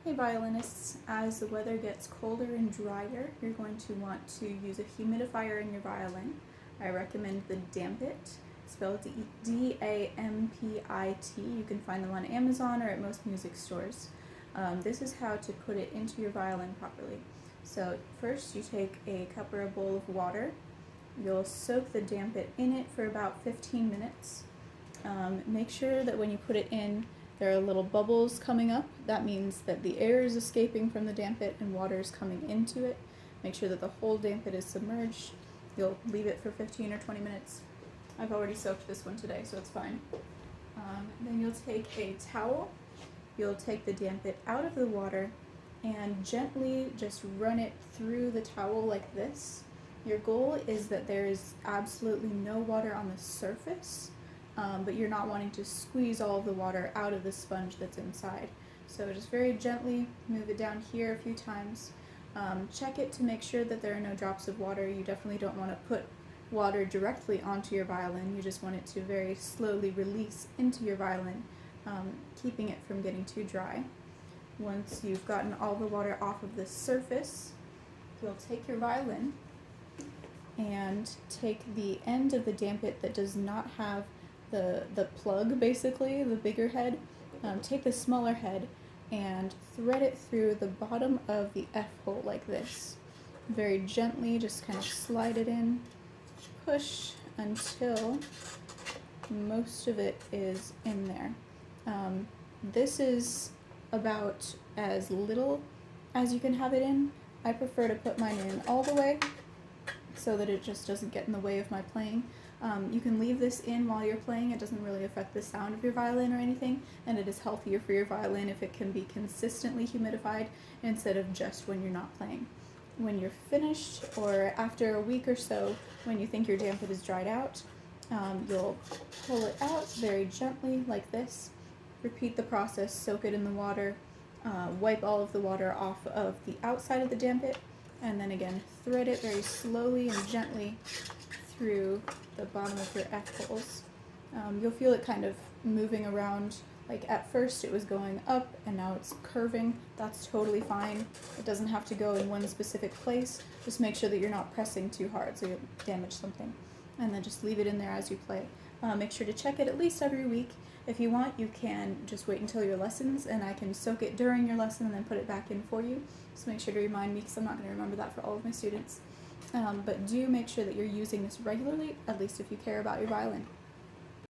Hey violinists, as the weather gets colder and drier, you're going to want to use a humidifier in your violin. I recommend the Dampit, spelled D-A-M-P-I-T. You can find them on Amazon or at most music stores. This is how to put it into your violin properly. So first you take a cup or a bowl of water. You'll soak the Dampit in it for about 15 minutes. Make sure that when you put it in, there are little bubbles coming up. That means that the air is escaping from the Dampit and water is coming into it. Make sure that the whole Dampit is submerged. You'll leave it for 15 or 20 minutes. I've already soaked this one today, so it's fine. Then you'll take a towel. You'll take the Dampit out of the water and gently just run it through the towel like this. Your goal is that there is absolutely no water on the surface, but you're not wanting to squeeze all of the water out of the sponge that's inside. So just very gently move it down here a few times. Check it to make sure that there are no drops of water. You definitely don't want to put water directly onto your violin. You just want it to very slowly release into your violin, keeping it from getting too dry. Once you've gotten all the water off of the surface, you'll take your violin and take the end of the Dampit that does not have the plug, basically, the bigger head. Take the smaller head and thread it through the bottom of the F hole like this. Very gently, just kind of slide it in, push until most of it is in there. This is about as little as you can have it in. I prefer to put mine in all the way so that it just doesn't get in the way of my playing. You can leave this in while you're playing. It doesn't really affect the sound of your violin or anything, and it is healthier for your violin if it can be consistently humidified instead of just when you're not playing. When you're finished, or after a week or so, when you think your Dampit is dried out, you'll pull it out very gently like this. Repeat the process, soak it in the water, wipe all of the water off of the outside of the Dampit, and then again thread it very slowly and gently through the bottom of your F holes. You'll feel it kind of moving around. Like at first it was going up and now it's curving. That's totally fine. It doesn't have to go in one specific place. Just make sure that you're not pressing too hard so you'll damage something. And then just leave it in there as you play. Make sure to check it at least every week. If you want, you can just wait until your lessons and I can soak it during your lesson and then put it back in for you. So make sure to remind me because I'm not going to remember that for all of my students. But do make sure that you're using this regularly, at least if you care about your violin.